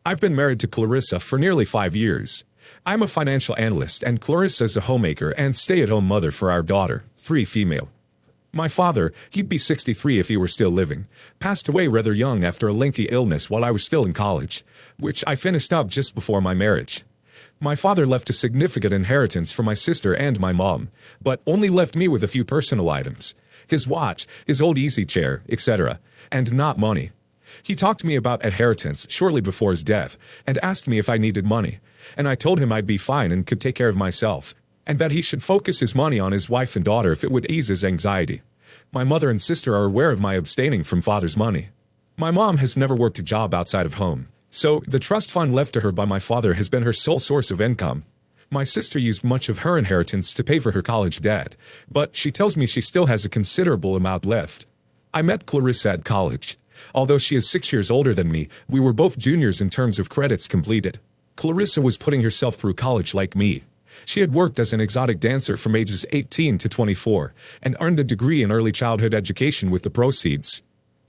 I've been married to Clarissa for nearly 5 years. I'm a financial analyst and Clarissa is a homemaker and stay-at-home mother for our daughter, 3 female. My father, he'd be 63 if he were still living, passed away rather young after a lengthy illness while I was still in college, which I finished up just before my marriage. My father left a significant inheritance for my sister and my mom, but only left me with a few personal items. His watch, his old easy chair, etc., and not money. He talked to me about inheritance shortly before his death and asked me if I needed money, and I told him I'd be fine and could take care of myself, and that he should focus his money on his wife and daughter if it would ease his anxiety. My mother and sister are aware of my abstaining from father's money. My mom has never worked a job outside of home, so the trust fund left to her by my father has been her sole source of income. My sister used much of her inheritance to pay for her college debt, but she tells me she still has a considerable amount left. I met Clarissa at college. Although she is 6 years older than me, we were both juniors in terms of credits completed. Clarissa was putting herself through college like me. She had worked as an exotic dancer from ages 18 to 24 and earned a degree in early childhood education with the proceeds.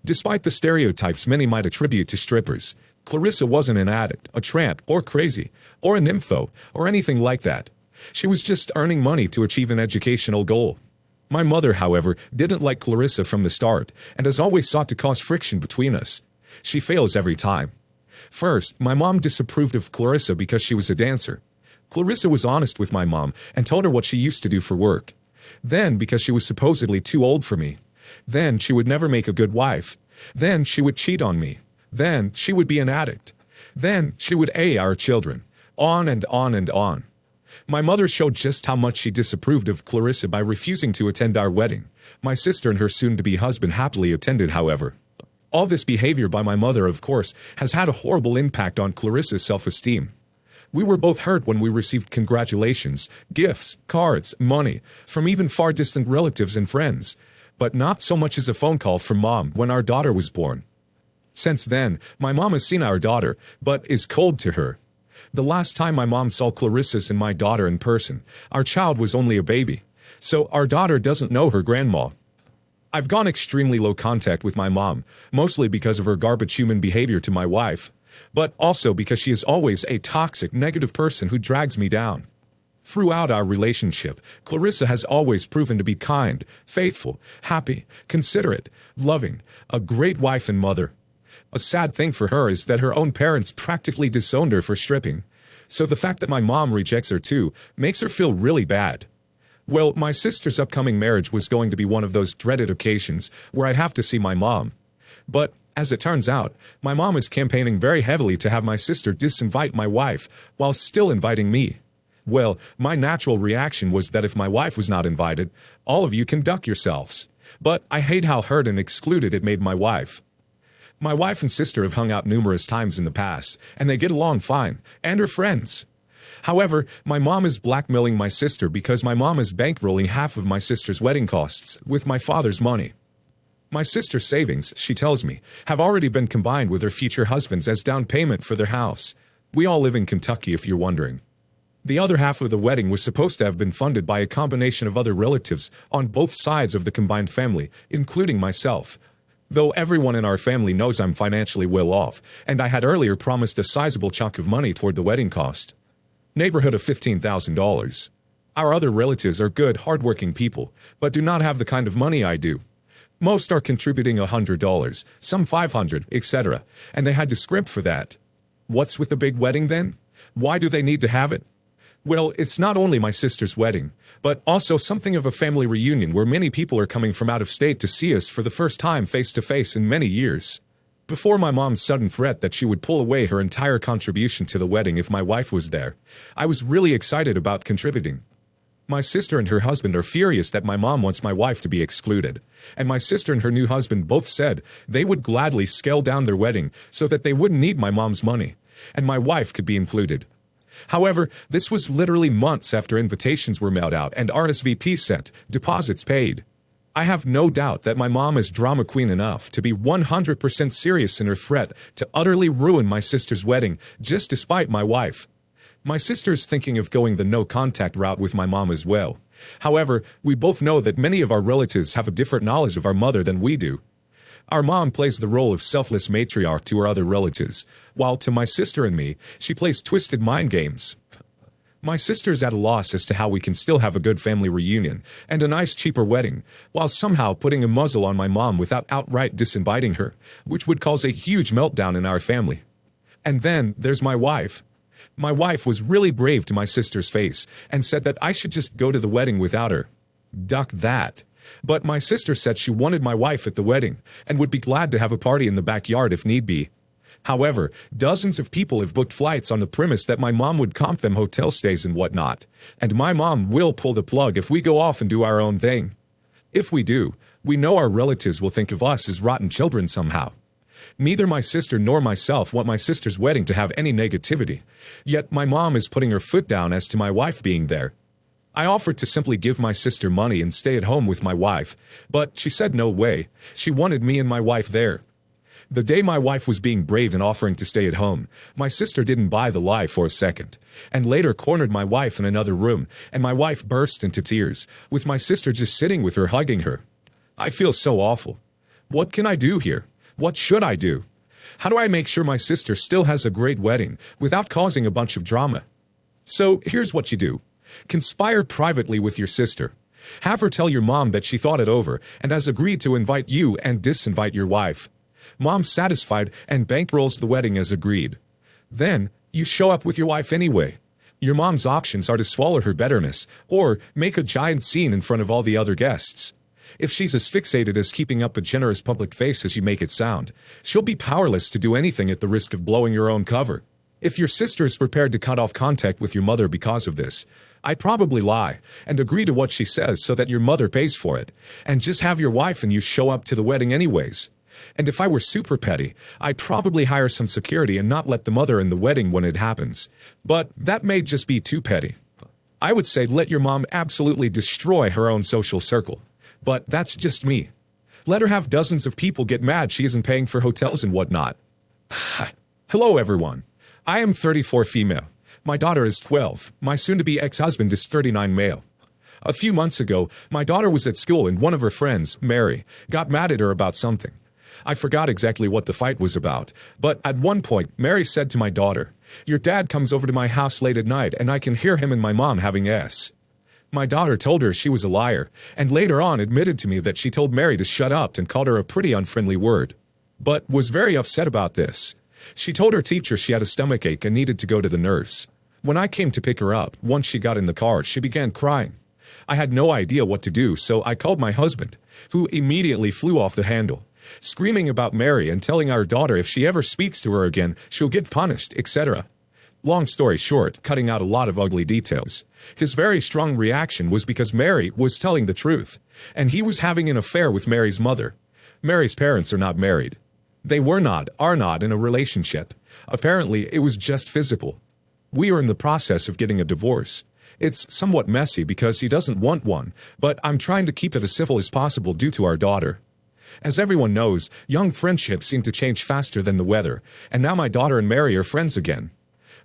Despite the stereotypes many might attribute to strippers, Clarissa wasn't an addict, a tramp, or crazy, or a nympho, or anything like that. She was just earning money to achieve an educational goal. My mother, however, didn't like Clarissa from the start and has always sought to cause friction between us. She fails every time. First, my mom disapproved of Clarissa because she was a dancer. Clarissa was honest with my mom and told her what she used to do for work. Then, because she was supposedly too old for me. Then, she would never make a good wife. Then, she would cheat on me. Then, she would be an addict. Then, she would our children. On and on and on. My mother showed just how much she disapproved of Clarissa by refusing to attend our wedding. My sister and her soon-to-be husband happily attended, however. All this behavior by my mother, of course, has had a horrible impact on Clarissa's self-esteem. We were both hurt when we received congratulations, gifts, cards, money, from even far distant relatives and friends, but not so much as a phone call from Mom when our daughter was born. Since then, my mom has seen our daughter, but is cold to her. The last time my mom saw Clarissa's and my daughter in person, our child was only a baby, so our daughter doesn't know her grandma. I've gone extremely low contact with my mom, mostly because of her garbage human behavior to my wife, but also because she is always a toxic, negative person who drags me down. Throughout our relationship, Clarissa has always proven to be kind, faithful, happy, considerate, loving, a great wife and mother. A sad thing for her is that her own parents practically disowned her for stripping, so the fact that my mom rejects her too makes her feel really bad. Well, my sister's upcoming marriage was going to be one of those dreaded occasions where I'd have to see my mom. But, as it turns out, my mom is campaigning very heavily to have my sister disinvite my wife while still inviting me. Well, my natural reaction was that if my wife was not invited, all of you can duck yourselves. But I hate how hurt and excluded it made my wife. My wife and sister have hung out numerous times in the past, and they get along fine, and are friends. However, my mom is blackmailing my sister because my mom is bankrolling half of my sister's wedding costs with my father's money. My sister's savings, she tells me, have already been combined with her future husband's as down payment for their house. We all live in Kentucky, if you're wondering. The other half of the wedding was supposed to have been funded by a combination of other relatives on both sides of the combined family, including myself. Though everyone in our family knows I'm financially well off, and I had earlier promised a sizable chunk of money toward the wedding cost. Neighborhood of $15,000. Our other relatives are good, hardworking people, but do not have the kind of money I do. Most are contributing $100, some $500, etc., and they had to scrimp for that. What's with the big wedding then? Why do they need to have it? Well, it's not only my sister's wedding, but also something of a family reunion where many people are coming from out of state to see us for the first time face-to-face in many years. Before my mom's sudden threat that she would pull away her entire contribution to the wedding if my wife was there, I was really excited about contributing. My sister and her husband are furious that my mom wants my wife to be excluded, and my sister and her new husband both said they would gladly scale down their wedding so that they wouldn't need my mom's money, and my wife could be included. However, this was literally months after invitations were mailed out and RSVPs sent, deposits paid. I have no doubt that my mom is drama queen enough to be 100% serious in her threat to utterly ruin my sister's wedding, just despite my wife. My sister is thinking of going the no-contact route with my mom as well. However, we both know that many of our relatives have a different knowledge of our mother than we do. Our mom plays the role of selfless matriarch to her other relatives, while to my sister and me, she plays twisted mind games. My sister's at a loss as to how we can still have a good family reunion and a nice cheaper wedding, while somehow putting a muzzle on my mom without outright disinviting her, which would cause a huge meltdown in our family. And then there's my wife. My wife was really brave to my sister's face and said that I should just go to the wedding without her. Duck that. But my sister said she wanted my wife at the wedding and would be glad to have a party in the backyard if need be. However, dozens of people have booked flights on the premise that my mom would comp them hotel stays and whatnot, and my mom will pull the plug if we go off and do our own thing. If we do, we know our relatives will think of us as rotten children somehow. Neither my sister nor myself want my sister's wedding to have any negativity, yet my mom is putting her foot down as to my wife being there. I offered to simply give my sister money and stay at home with my wife, but she said no way. She wanted me and my wife there. The day my wife was being brave and offering to stay at home, my sister didn't buy the lie for a second, and later cornered my wife in another room, and my wife burst into tears, with my sister just sitting with her hugging her. I feel so awful. What can I do here? What should I do? How do I make sure my sister still has a great wedding without causing a bunch of drama? So here's what you do. Conspire privately with your sister. Have her tell your mom that she thought it over and has agreed to invite you and disinvite your wife. Mom's satisfied and bankrolls the wedding as agreed. Then, you show up with your wife anyway. Your mom's options are to swallow her bitterness or make a giant scene in front of all the other guests. If she's as fixated as keeping up a generous public face as you make it sound, she'll be powerless to do anything at the risk of blowing your own cover. If your sister is prepared to cut off contact with your mother because of this, I'd probably lie and agree to what she says so that your mother pays for it, and just have your wife and you show up to the wedding anyways. And if I were super petty, I'd probably hire some security and not let the mother in the wedding when it happens. But that may just be too petty. I would say let your mom absolutely destroy her own social circle. But that's just me. Let her have dozens of people get mad she isn't paying for hotels and whatnot. Hello, everyone. I am 34 female. My daughter is 12. My soon-to-be ex-husband is 39 male. A few months ago, my daughter was at school and one of her friends, Mary, got mad at her about something. I forgot exactly what the fight was about, but at one point, Mary said to my daughter, "Your dad comes over to my house late at night and I can hear him and my mom having s." My daughter told her she was a liar, and later on admitted to me that she told Mary to shut up and called her a pretty unfriendly word, but was very upset about this. She told her teacher she had a stomachache and needed to go to the nurse. When I came to pick her up, once she got in the car, she began crying. I had no idea what to do, so I called my husband, who immediately flew off the handle, screaming about Mary and telling our daughter if she ever speaks to her again, she'll get punished, etc. Long story short, cutting out a lot of ugly details. His very strong reaction was because Mary was telling the truth, and he was having an affair with Mary's mother. Mary's parents are not married. They are not in a relationship. Apparently, it was just physical. We are in the process of getting a divorce. It's somewhat messy because he doesn't want one, but I'm trying to keep it as civil as possible due to our daughter. As everyone knows, young friendships seem to change faster than the weather, and now my daughter and Mary are friends again.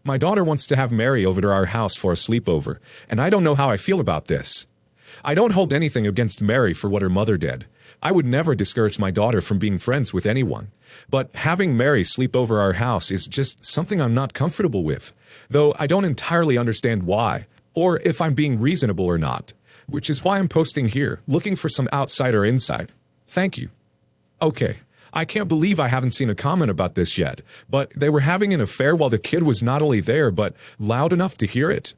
My daughter wants to have Mary over to our house for a sleepover, and I don't know how I feel about this. I don't hold anything against Mary for what her mother did. I would never discourage my daughter from being friends with anyone. But having Mary sleep over our house is just something I'm not comfortable with, though I don't entirely understand why, or if I'm being reasonable or not, which is why I'm posting here, looking for some outside or inside. Thank you. Okay, I can't believe I haven't seen a comment about this yet, but they were having an affair while the kid was not only there, but loud enough to hear it.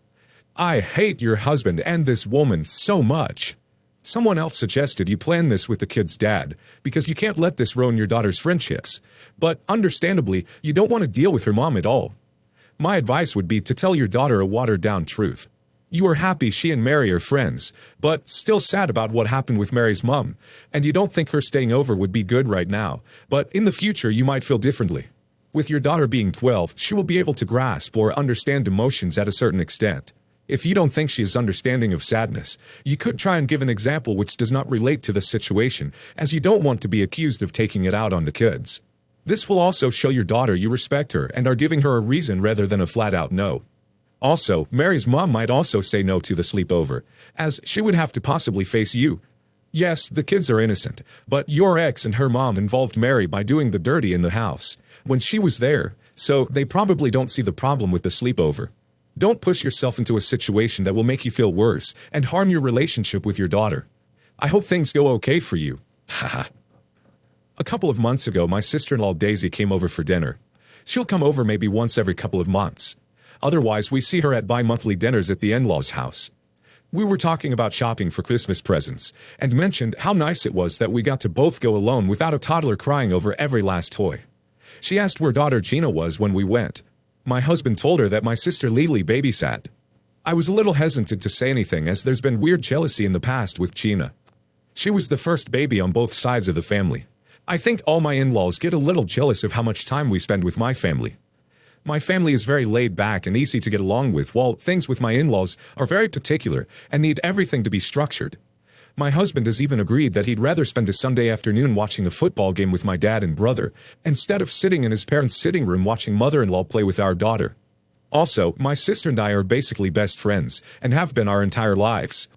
I hate your husband and this woman so much. Someone else suggested you plan this with the kid's dad, because you can't let this ruin your daughter's friendships. But understandably, you don't want to deal with her mom at all. My advice would be to tell your daughter a watered-down truth. You are happy she and Mary are friends, but still sad about what happened with Mary's mom, and you don't think her staying over would be good right now, but in the future you might feel differently. With your daughter being 12, she will be able to grasp or understand emotions at a certain extent. If you don't think she is understanding of sadness, you could try and give an example which does not relate to the situation, as you don't want to be accused of taking it out on the kids. This will also show your daughter you respect her and are giving her a reason rather than a flat-out no. Also, Mary's mom might also say no to the sleepover, as she would have to possibly face you. Yes, the kids are innocent, but your ex and her mom involved Mary by doing the dirty in the house when she was there, so they probably don't see the problem with the sleepover. Don't push yourself into a situation that will make you feel worse and harm your relationship with your daughter. I hope things go okay for you. Haha. A couple of months ago, my sister-in-law Daisy came over for dinner. She'll come over maybe once every couple of months. Otherwise, we see her at bi-monthly dinners at the in-laws' house. We were talking about shopping for Christmas presents, and mentioned how nice it was that we got to both go alone without a toddler crying over every last toy. She asked where daughter Gina was when we went. My husband told her that my sister Lily babysat. I was a little hesitant to say anything as there's been weird jealousy in the past with Gina. She was the first baby on both sides of the family. I think all my in-laws get a little jealous of how much time we spend with my family. My family is very laid back and easy to get along with, while things with my in-laws are very particular and need everything to be structured. My husband has even agreed that he'd rather spend a Sunday afternoon watching a football game with my dad and brother, instead of sitting in his parents' sitting room watching mother-in-law play with our daughter. Also, my sister and I are basically best friends, and have been our entire lives.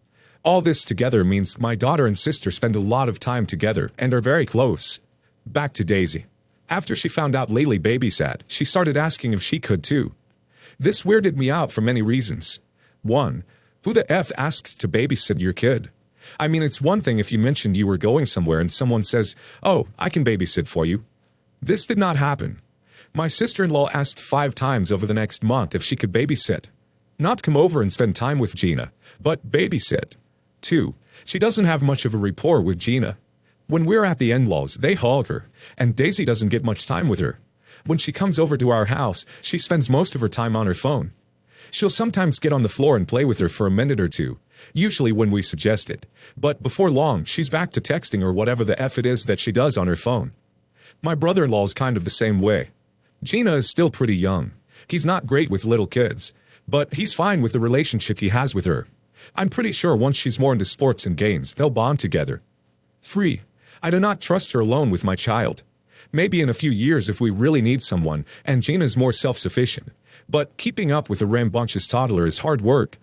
All this together means my daughter and sister spend a lot of time together and are very close. Back to Daisy. After she found out Lily babysat, she started asking if she could too. This weirded me out for many reasons. 1. Who the F asks to babysit your kid? I mean, it's one thing if you mentioned you were going somewhere and someone says, "Oh, I can babysit for you." This did not happen. My sister-in-law asked 5 times over the next month if she could babysit. Not come over and spend time with Gina, but babysit. 2. She doesn't have much of a rapport with Gina. When we're at the in-laws, they hog her, and Daisy doesn't get much time with her. When she comes over to our house, she spends most of her time on her phone. She'll sometimes get on the floor and play with her for a minute or two, usually when we suggest it, but before long, she's back to texting or whatever the F it is that she does on her phone. My brother-in-law's kind of the same way. Gina is still pretty young. He's not great with little kids, but he's fine with the relationship he has with her. I'm pretty sure once she's more into sports and games, they'll bond together. 3. I do not trust her alone with my child. Maybe in a few years if we really need someone, and Gina's more self-sufficient. But keeping up with a rambunctious toddler is hard work,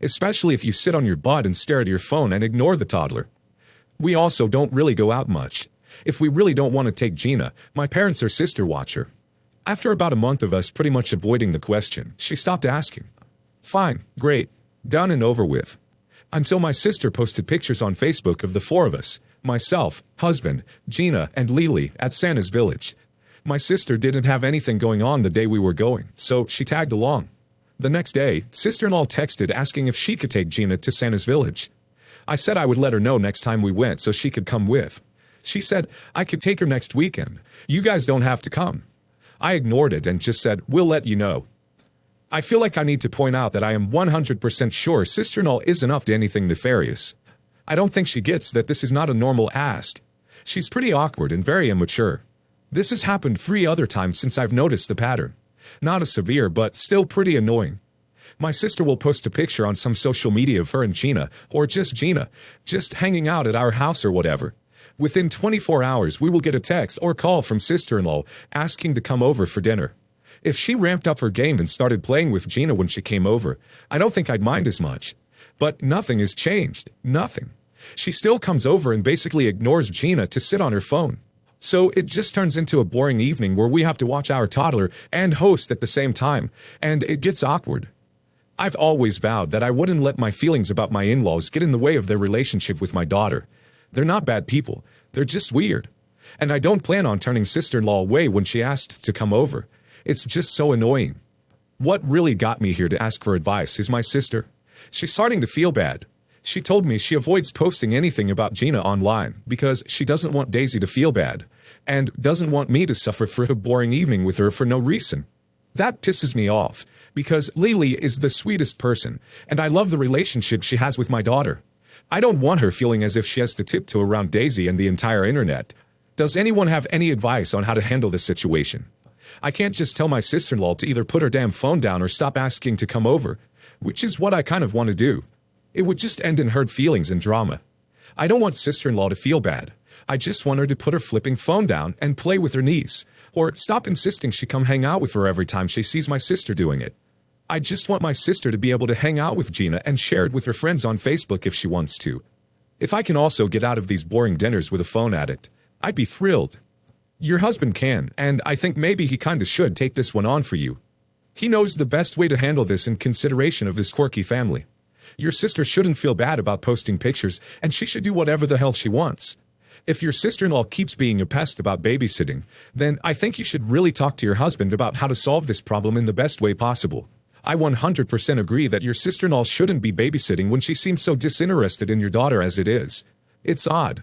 especially if you sit on your butt and stare at your phone and ignore the toddler. We also don't really go out much. If we really don't want to take Gina, my parents or sister watch her. After about a month of us pretty much avoiding the question, she stopped asking. Fine, great, done and over with. Until my sister posted pictures on Facebook of the 4 of us, myself, husband, Gina, and Lily at Santa's village. My sister didn't have anything going on the day we were going, so she tagged along. The next day, sister-in-law texted asking if she could take Gina to Santa's village. I said I would let her know next time we went so she could come with. She said I could take her next weekend. You guys don't have to come. I ignored it and just said, we'll let you know. I feel like I need to point out that I am 100% sure sister-in-law isn't up to anything nefarious. I don't think she gets that this is not a normal ask. She's pretty awkward and very immature. This has happened 3 other times since I've noticed the pattern. Not as severe, but still pretty annoying. My sister will post a picture on some social media of her and Gina, or just Gina, just hanging out at our house or whatever. Within 24 hours, we will get a text or call from sister-in-law asking to come over for dinner. If she ramped up her game and started playing with Gina when she came over, I don't think I'd mind as much. But nothing has changed. Nothing. She still comes over and basically ignores Gina to sit on her phone. So it just turns into a boring evening where we have to watch our toddler and host at the same time, and it gets awkward. I've always vowed that I wouldn't let my feelings about my in-laws get in the way of their relationship with my daughter. They're not bad people. They're just weird. And I don't plan on turning sister-in-law away when she asked to come over. It's just so annoying. What really got me here to ask for advice is my sister. She's starting to feel bad. She told me she avoids posting anything about Gina online because she doesn't want Daisy to feel bad and doesn't want me to suffer for a boring evening with her for no reason. That pisses me off because Lily is the sweetest person and I love the relationship she has with my daughter. I don't want her feeling as if she has to tiptoe around Daisy and the entire internet. Does anyone have any advice on how to handle this situation? I can't just tell my sister-in-law to either put her damn phone down or stop asking to come over, which is what I kind of want to do. It would just end in hurt feelings and drama. I don't want sister-in-law to feel bad. I just want her to put her flipping phone down and play with her niece, or stop insisting she come hang out with her every time she sees my sister doing it. I just want my sister to be able to hang out with Gina and share it with her friends on Facebook if she wants to. If I can also get out of these boring dinners with a phone addict, I'd be thrilled. Your husband can, and I think maybe he kinda should take this one on for you. He knows the best way to handle this in consideration of his quirky family. Your sister shouldn't feel bad about posting pictures, and she should do whatever the hell she wants. If your sister-in-law keeps being a pest about babysitting, then I think you should really talk to your husband about how to solve this problem in the best way possible. I 100% agree that your sister-in-law shouldn't be babysitting when she seems so disinterested in your daughter as it is. It's odd.